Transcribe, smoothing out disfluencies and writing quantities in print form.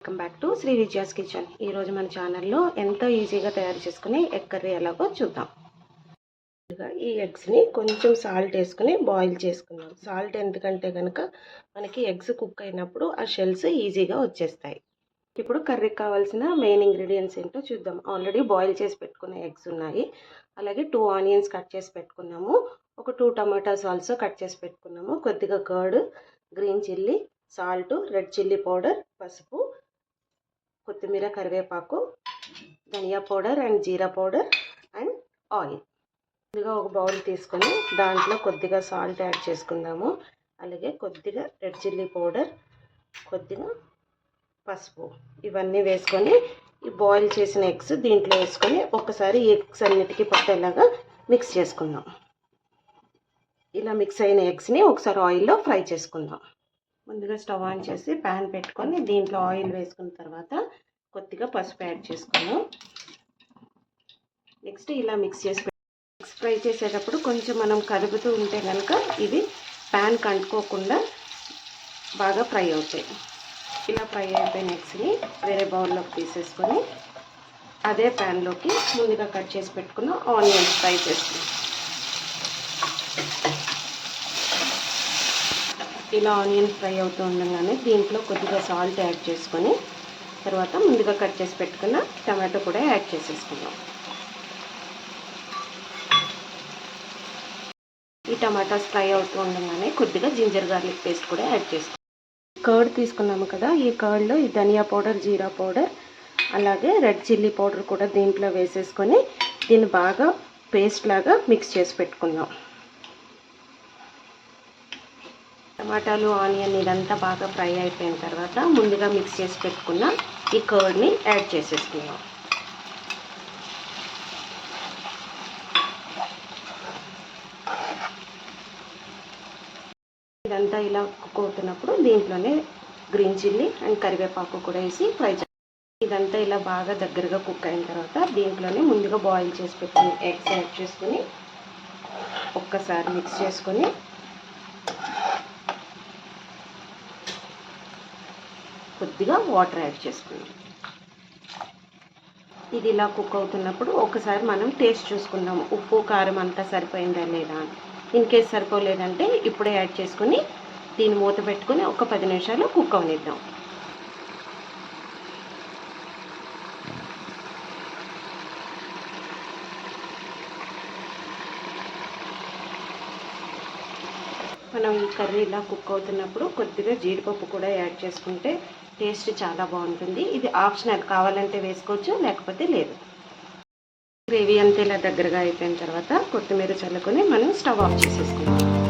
Welcome back to Shri Vijaya's kitchen. ఈరోజు మన ఛానల్లో ఎంతో ఈజీగా తయారు చేసుకుని ఎగ్ కర్రీ ఎలాగో చూద్దాం. ఈ ఎగ్స్ని కొంచెం సాల్ట్ వేసుకుని బాయిల్ చేసుకుందాం. సాల్ట్ ఎందుకంటే కనుక మనకి ఎగ్స్ కుక్ అయినప్పుడు ఆ షెల్స్ ఈజీగా వచ్చేస్తాయి. ఇప్పుడు కర్రీకి కావాల్సిన మెయిన్ ఇంగ్రీడియంట్స్ ఏంటో చూద్దాం. ఆల్రెడీ బాయిల్ చేసి పెట్టుకున్న ఎగ్స్ ఉన్నాయి. అలాగే 2 ఆనియన్స్ కట్ చేసి పెట్టుకున్నాము. ఒక 2 టమాటాస్ ఆల్సో కట్ చేసి పెట్టుకున్నాము. కొద్దిగా curd, green chilli, salt, red chilli powder, పసుపు, కొత్తిమీర, కరివేపాకు, ధనియా పౌడర్ అండ్ జీరా పౌడర్ అండ్ ఆయిల్. కొద్దిగా ఒక బౌల్ తీసుకొని దాంట్లో కొద్దిగా సాల్ట్ యాడ్ చేసుకుందాము. అలాగే కొద్దిగా రెడ్ చిల్లీ పౌడర్, కొద్దిగా పసుపు, ఇవన్నీ వేసుకొని ఈ బాయిల్ చేసిన ఎగ్స్ దీంట్లో వేసుకొని ఒక్కసారి ఎగ్స్ అన్నిటికీ పట్టేలాగా మిక్స్ చేసుకుందాం. ఇలా మిక్స్ అయిన ఎగ్స్ని ఒకసారి ఆయిల్లో ఫ్రై చేసుకుందాం. ముందుగా స్టవ్ ఆన్ చేసి ప్యాన్ పెట్టుకొని దీంట్లో ఆయిల్ వేసుకున్న తర్వాత కొద్దిగా పసుపు యాడ్ చేసుకున్నాం. నెక్స్ట్ ఇలా మిక్స్ చేసి ఎగ్స్ ఫ్రై చేసేటప్పుడు కొంచెం మనం కలుపుతూ ఉంటే కనుక ఇవి ప్యాన్కి అంటుకోకుండా బాగా ఫ్రై అవుతాయి. ఇలా ఫ్రై అయిపోయిన ఎగ్స్ని వేరే బౌల్లోకి తీసేసుకొని అదే ప్యాన్లోకి ముందుగా కట్ చేసి పెట్టుకున్న ఆనియన్స్ ఫ్రై చేసుకున్నాం. ఇలా ఆనియన్ ఫ్రై అవుతూ ఉండగానే దీంట్లో కొద్దిగా సాల్ట్ యాడ్ చేసుకొని తర్వాత ముందుగా కట్ చేసి పెట్టుకున్న టమాటో కూడా యాడ్ చేసేసుకుందాం. ఈ టమాటాస్ ఫ్రై అవుతూ ఉండగానే కొద్దిగా జింజర్ గార్లిక్ పేస్ట్ కూడా యాడ్ చేసుకుందాం. కర్డ్ తీసుకున్నాము కదా, ఈ కర్డ్లో ఈ ధనియా పౌడర్, జీరా పౌడర్, అలాగే రెడ్ చిల్లీ పౌడర్ కూడా దీంట్లో వేసేసుకొని దీన్ని బాగా పేస్ట్ లాగా మిక్స్ చేసి పెట్టుకుందాం. టమాటాలు, ఆనియన్ ఇదంతా బాగా ఫ్రై అయిపోయిన తర్వాత ముందుగా మిక్స్ చేసి పెట్టుకున్న ఈ కర్డ్ని యాడ్ చేసేసుకుందాం. ఇదంతా ఇలా కుక్ అవుతున్నప్పుడు దీంట్లోనే గ్రీన్ చిల్లీ అండ్ కరివేపాకు కూడా వేసి ఫ్రై చేయాలి. ఇదంతా ఇలా బాగా దగ్గరగా కుక్ అయిన తర్వాత దీంట్లోనే ముందుగా బాయిల్ చేసి పెట్టుకుని ఎగ్స్ యాడ్ చేసుకుని ఒక్కసారి మిక్స్ చేసుకొని కొద్దిగా వాటర్ యాడ్ చేసుకుందాం. ఇది ఇలా కుక్ అవుతున్నప్పుడు ఒకసారి మనం టేస్ట్ చూసుకుందాం, ఉప్పు కారం అంతా సరిపోయిందా లేదా. ఇన్ కేస్ సరిపోలేదంటే ఇప్పుడే యాడ్ చేసుకుని దీన్ని మూత పెట్టుకుని ఒక 10 నిమిషాలు కుక్ అవనిద్దాం. మనం ఈ కర్రీ ఇలా కుక్ అవుతున్నప్పుడు కొద్దిగా జీడిపప్పు కూడా యాడ్ చేసుకుంటే టేస్ట్ చాలా బాగుంటుంది. ఇది ఆప్షనల్, కావాలంటే వేసుకోవచ్చు లేకపోతే లేదు. గ్రేవీ అంతా ఇలా దగ్గరగా అయిపోయిన తర్వాత కొత్తిమీర చల్లుకొని మనం స్టవ్ ఆఫ్ చేసేసుకుందాం.